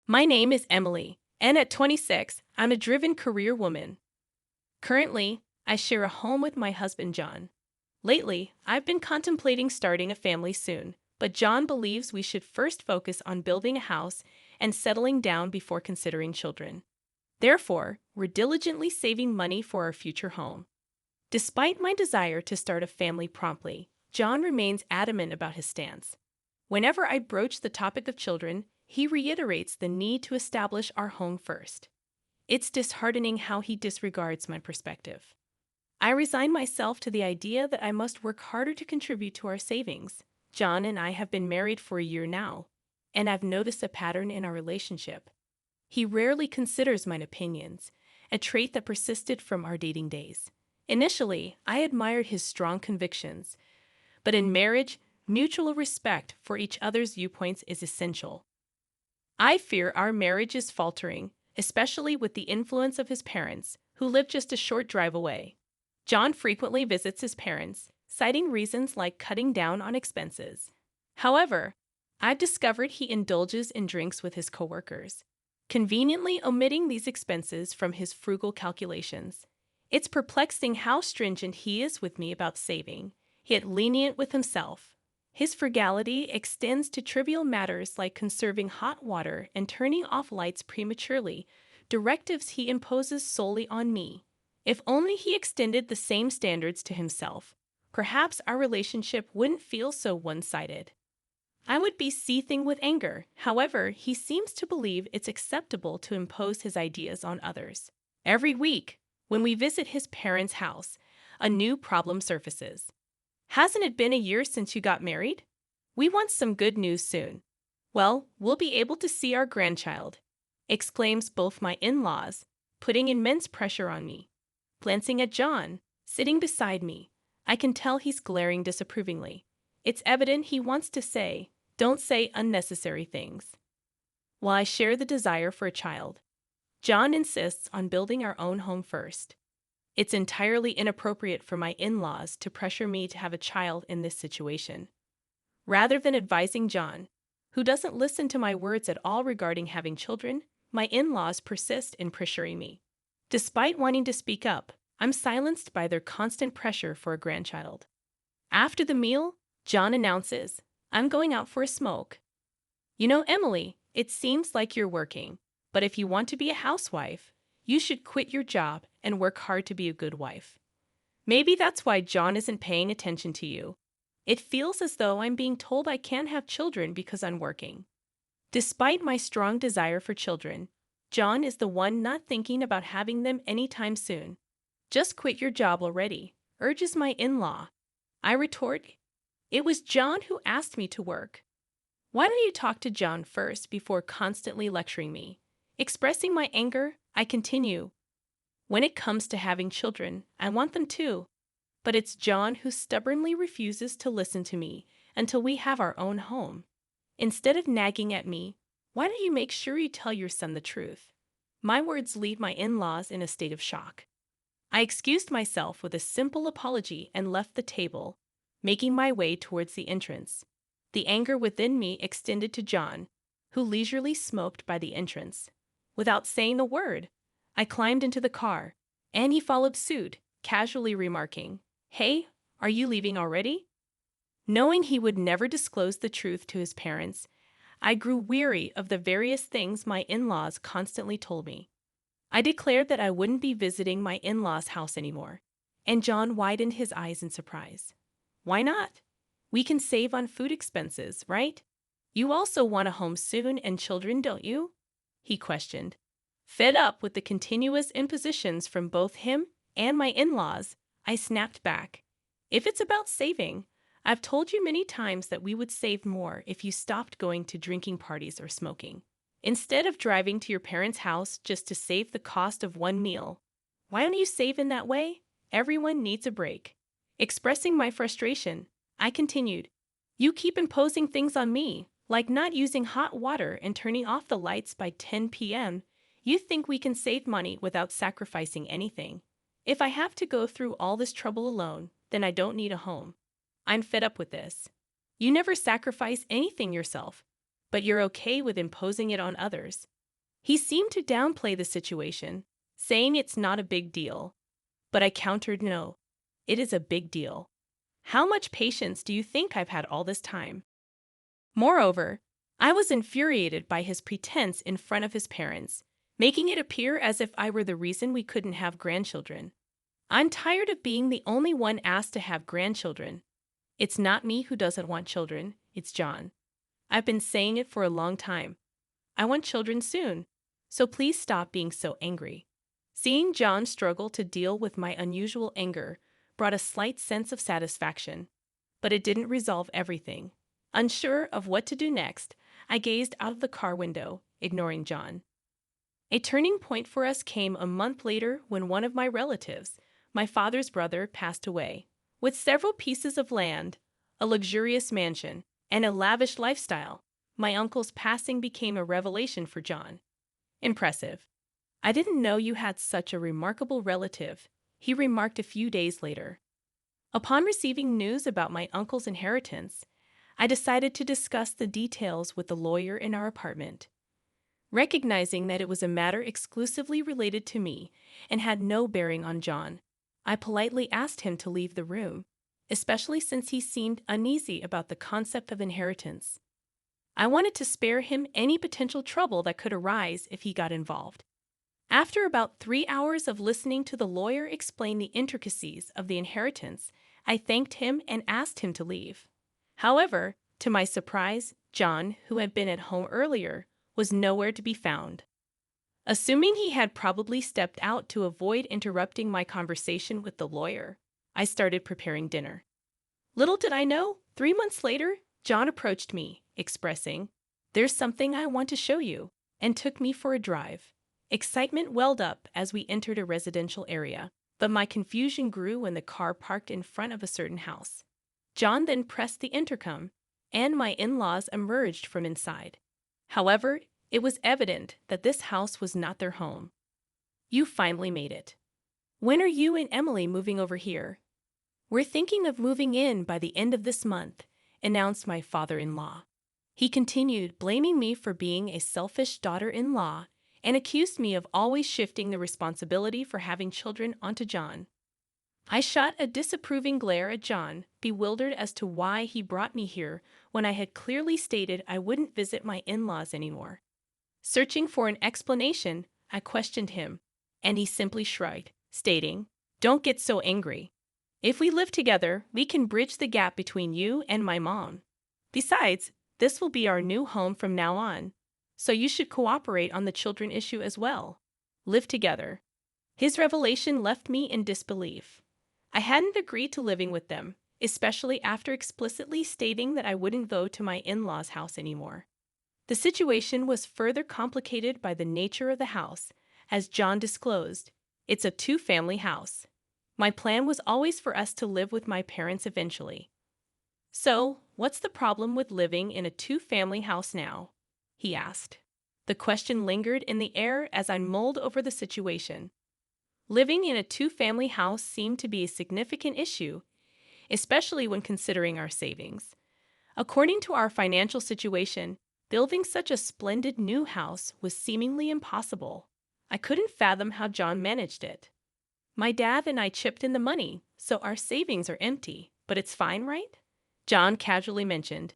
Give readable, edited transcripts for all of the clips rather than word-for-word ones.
My name is Emily, and at 26, I'm a driven career woman. Currently, I share a home with my husband, John. Lately, I've been contemplating starting a family soon, but John believes we should first focus on building a house and settling down before considering children. Therefore, we're diligently saving money for our future home. Despite my desire to start a family promptly, John remains adamant about his stance. Whenever I broach the topic of children, he reiterates the need to establish our home first. It's disheartening how he disregards my perspective. I resign myself to the idea that I must work harder to contribute to our savings. John and I have been married for a year now, and I've noticed a pattern in our relationship. He rarely considers my opinions, a trait that persisted from our dating days. Initially, I admired his strong convictions, but in marriage, mutual respect for each other's viewpoints is essential. I fear our marriage is faltering, especially with the influence of his parents, who live just a short drive away. John frequently visits his parents, citing reasons like cutting down on expenses. However, I've discovered he indulges in drinks with his coworkers, conveniently omitting these expenses from his frugal calculations. It's perplexing how stringent he is with me about saving, yet lenient with himself. His frugality extends to trivial matters like conserving hot water and turning off lights prematurely, directives he imposes solely on me. If only he extended the same standards to himself, perhaps our relationship wouldn't feel so one-sided. I would be seething with anger. However, he seems to believe it's acceptable to impose his ideas on others. Every week, when we visit his parents' house, a new problem surfaces. Hasn't it been a year since you got married? We want some good news soon. Well, we'll be able to see our grandchild, exclaims both my in-laws, putting immense pressure on me. Glancing at John, sitting beside me, I can tell he's glaring disapprovingly. It's evident he wants to say, don't say unnecessary things. While I share the desire for a child, John insists on building our own home first. It's entirely inappropriate for my in-laws to pressure me to have a child in this situation. Rather than advising John, who doesn't listen to my words at all regarding having children, my in-laws persist in pressuring me. Despite wanting to speak up, I'm silenced by their constant pressure for a grandchild. After the meal, John announces, I'm going out for a smoke. You know, Emily, it seems like you're working, but if you want to be a housewife, you should quit your job and work hard to be a good wife. Maybe that's why John isn't paying attention to you. It feels as though I'm being told I can't have children because I'm working. Despite my strong desire for children, John is the one not thinking about having them anytime soon. Just quit your job already, urges my in-law. I retort, it was John who asked me to work. Why don't you talk to John first before constantly lecturing me? Expressing my anger, I continue. When it comes to having children, I want them too. But it's John who stubbornly refuses to listen to me until we have our own home. Instead of nagging at me, why don't you make sure you tell your son the truth? My words leave my in-laws in a state of shock. I excused myself with a simple apology and left the table, making my way towards the entrance. The anger within me extended to John, who leisurely smoked by the entrance. Without saying a word, I climbed into the car, and he followed suit, casually remarking, Hey, are you leaving already? Knowing he would never disclose the truth to his parents, I grew weary of the various things my in-laws constantly told me. I declared that I wouldn't be visiting my in-laws' house anymore, and John widened his eyes in surprise. Why not? We can save on food expenses, right? You also want a home soon and children, don't you? He questioned. Fed up with the continuous impositions from both him and my in-laws, I snapped back. If it's about saving, I've told you many times that we would save more if you stopped going to drinking parties or smoking. Instead of driving to your parents' house just to save the cost of one meal, why don't you save in that way? Everyone needs a break. Expressing my frustration, I continued, You keep imposing things on me, like not using hot water and turning off the lights by 10 p.m. You think we can save money without sacrificing anything. If I have to go through all this trouble alone, then I don't need a home. I'm fed up with this. You never sacrifice anything yourself, but you're okay with imposing it on others. He seemed to downplay the situation, saying it's not a big deal. But I countered, no, it is a big deal. How much patience do you think I've had all this time? Moreover, I was infuriated by his pretense in front of his parents, making it appear as if I were the reason we couldn't have grandchildren. I'm tired of being the only one asked to have grandchildren. It's not me who doesn't want children, it's John. I've been saying it for a long time. I want children soon, so please stop being so angry. Seeing John struggle to deal with my unusual anger brought a slight sense of satisfaction, but it didn't resolve everything. Unsure of what to do next, I gazed out of the car window, ignoring John. A turning point for us came a month later when one of my relatives, my father's brother, passed away. With several pieces of land, a luxurious mansion, and a lavish lifestyle, my uncle's passing became a revelation for John. Impressive. I didn't know you had such a remarkable relative, he remarked a few days later. Upon receiving news about my uncle's inheritance, I decided to discuss the details with the lawyer in our apartment. Recognizing that it was a matter exclusively related to me and had no bearing on John, I politely asked him to leave the room, especially since he seemed uneasy about the concept of inheritance. I wanted to spare him any potential trouble that could arise if he got involved. After about 3 hours of listening to the lawyer explain the intricacies of the inheritance, I thanked him and asked him to leave. However, to my surprise, John, who had been at home earlier, was nowhere to be found. Assuming he had probably stepped out to avoid interrupting my conversation with the lawyer, I started preparing dinner. Little did I know, 3 months later, John approached me, expressing, "There's something I want to show you," and took me for a drive. Excitement welled up as we entered a residential area, but my confusion grew when the car parked in front of a certain house. John then pressed the intercom, and my in-laws emerged from inside. However, it was evident that this house was not their home. "You finally made it. When are you and Emily moving over here?" "We're thinking of moving in by the end of this month," announced my father-in-law. He continued, blaming me for being a selfish daughter-in-law and accused me of always shifting the responsibility for having children onto John. I shot a disapproving glare at John, bewildered as to why he brought me here when I had clearly stated I wouldn't visit my in-laws anymore. Searching for an explanation, I questioned him, and he simply shrugged, stating, "Don't get so angry. If we live together, we can bridge the gap between you and my mom. Besides, this will be our new home from now on, so you should cooperate on the children issue as well. Live together." His revelation left me in disbelief. I hadn't agreed to living with them, especially after explicitly stating that I wouldn't go to my in-laws' house anymore. The situation was further complicated by the nature of the house, as John disclosed. It's a two-family house. My plan was always for us to live with my parents eventually. "So, what's the problem with living in a two-family house now?" he asked. The question lingered in the air as I mulled over the situation. Living in a two-family house seemed to be a significant issue, especially when considering our savings. According to our financial situation, building such a splendid new house was seemingly impossible. I couldn't fathom how John managed it. "My dad and I chipped in the money, so our savings are empty, but it's fine, right?" John casually mentioned.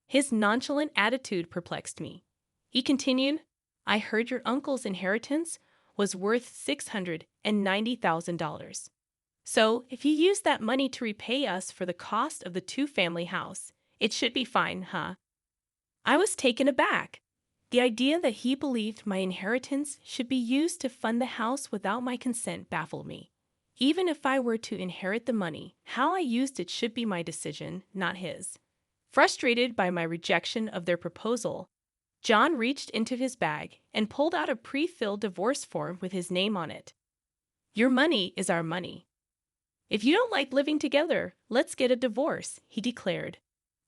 His nonchalant attitude perplexed me. He continued, "I heard your uncle's inheritance was worth $690,000. So, if you use that money to repay us for the cost of the two-family house, it should be fine, huh?" I was taken aback. The idea that he believed my inheritance should be used to fund the house without my consent baffled me. Even if I were to inherit the money, how I used it should be my decision, not his. Frustrated by my rejection of their proposal, John reached into his bag and pulled out a pre-filled divorce form with his name on it. "Your money is our money. If you don't like living together, let's get a divorce," he declared.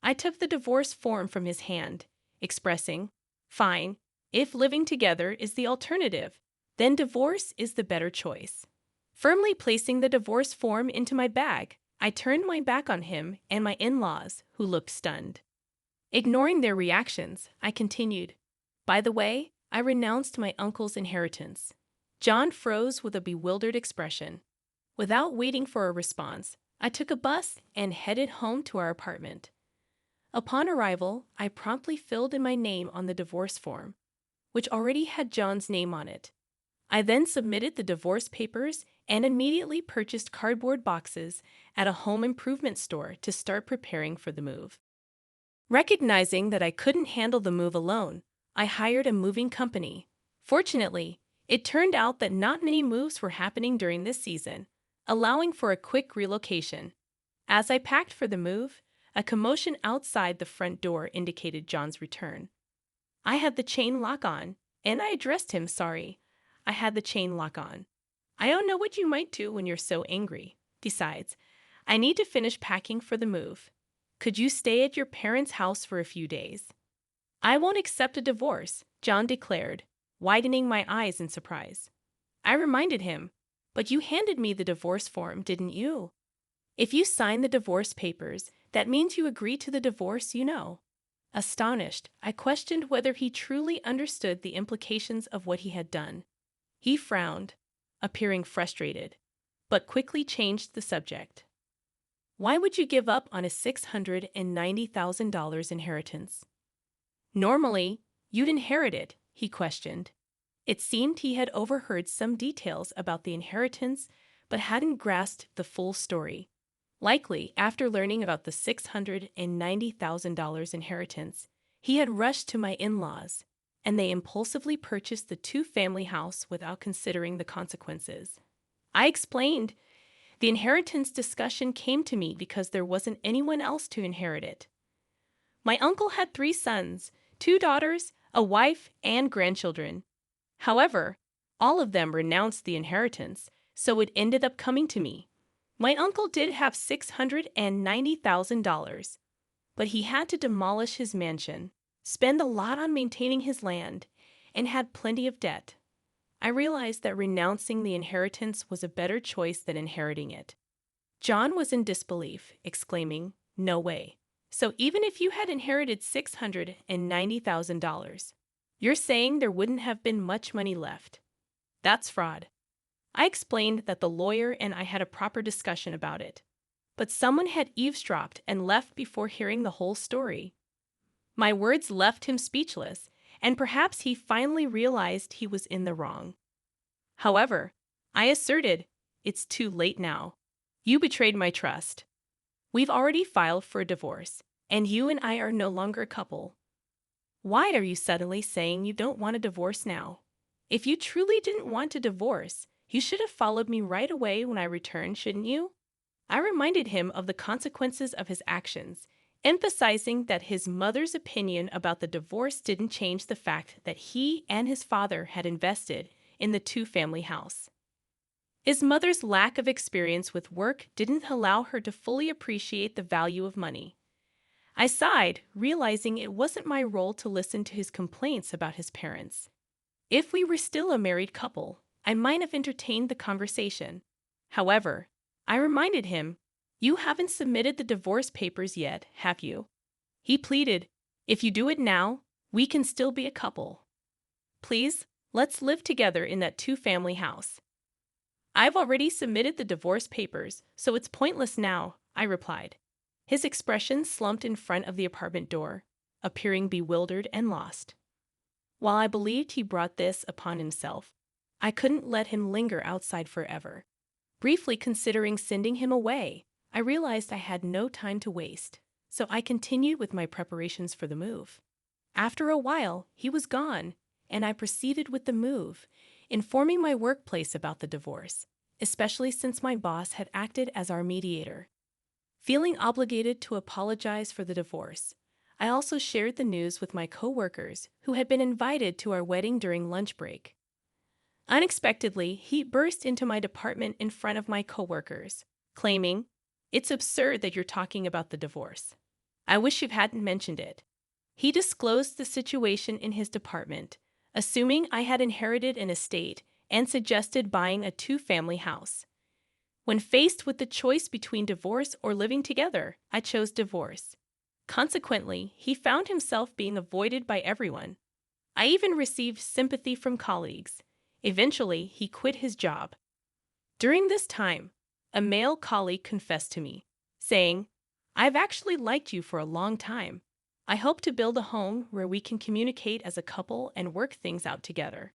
I took the divorce form from his hand, expressing, "Fine, if living together is the alternative, then divorce is the better choice." Firmly placing the divorce form into my bag, I turned my back on him and my in-laws, who looked stunned. Ignoring their reactions, I continued, "By the way, I renounced my uncle's inheritance. John froze with a bewildered expression. Without waiting for a response, I took a bus and headed home to our apartment. Upon arrival, I promptly filled in my name on the divorce form, which already had John's name on it. I then submitted the divorce papers and immediately purchased cardboard boxes at a home improvement store to start preparing for the move. Recognizing that I couldn't handle the move alone, I hired a moving company. Fortunately, it turned out that not many moves were happening during this season, allowing for a quick relocation. As I packed for the move, a commotion outside the front door indicated John's return. I had the chain lock on, and I addressed him. Sorry, I had the chain lock on. I don't know what you might do when you're so angry. Besides, I need to finish packing for the move. Could you stay at your parents' house for a few days? I won't accept a divorce, John declared, widening my eyes in surprise. I reminded him, but you handed me the divorce form, didn't you? If you sign the divorce papers, that means you agree to the divorce, you know. Astonished, I questioned whether he truly understood the implications of what he had done. He frowned, appearing frustrated, but quickly changed the subject. Why would you give up on a $690,000 inheritance? Normally, you'd inherit it, he questioned. It seemed he had overheard some details about the inheritance but hadn't grasped the full story. Likely, after learning about the $690,000 inheritance, he had rushed to my in-laws, and they impulsively purchased the two-family house without considering the consequences. I explained. The inheritance discussion came to me because there wasn't anyone else to inherit it. My uncle had 3 sons, 2 daughters, a wife, and grandchildren. However, all of them renounced the inheritance, so it ended up coming to me. My uncle did have $690,000, but he had to demolish his mansion, spend a lot on maintaining his land, and had plenty of debt. I realized that renouncing the inheritance was a better choice than inheriting it. John was in disbelief, exclaiming, "No way. So even if you had inherited $690,000, you're saying there wouldn't have been much money left? That's fraud." I explained that the lawyer and I had a proper discussion about it, but someone had eavesdropped and left before hearing the whole story. My words left him speechless, and perhaps he finally realized he was in the wrong. However, I asserted, "It's too late now. You betrayed my trust. We've already filed for a divorce, and you and I are no longer a couple. Why are you suddenly saying you don't want a divorce now? If you truly didn't want a divorce, you should have followed me right away when I returned, shouldn't you?" I reminded him of the consequences of his actions, emphasizing that his mother's opinion about the divorce didn't change the fact that he and his father had invested in the two-family house. His mother's lack of experience with work didn't allow her to fully appreciate the value of money. I sighed, realizing it wasn't my role to listen to his complaints about his parents. If we were still a married couple, I might have entertained the conversation. However, I reminded him, "You haven't submitted the divorce papers yet, have you?" He pleaded, "If you do it now, we can still be a couple. Please, let's live together in that two-family house." "I've already submitted the divorce papers, so it's pointless now," I replied. His expression slumped in front of the apartment door, appearing bewildered and lost. While I believed he brought this upon himself, I couldn't let him linger outside forever. Briefly considering sending him away, I realized I had no time to waste, so I continued with my preparations for the move. After a while, he was gone, and I proceeded with the move, informing my workplace about the divorce, especially since my boss had acted as our mediator. Feeling obligated to apologize for the divorce, I also shared the news with my coworkers who had been invited to our wedding during lunch break. Unexpectedly, he burst into my department in front of my coworkers, claiming, "It's absurd that you're talking about the divorce. I wish you hadn't mentioned it." He disclosed the situation in his department, assuming I had inherited an estate, and suggested buying a two-family house. When faced with the choice between divorce or living together, I chose divorce. Consequently, he found himself being avoided by everyone. I even received sympathy from colleagues. Eventually, he quit his job. During this time, a male colleague confessed to me, saying, "I've actually liked you for a long time. I hope to build a home where we can communicate as a couple and work things out together."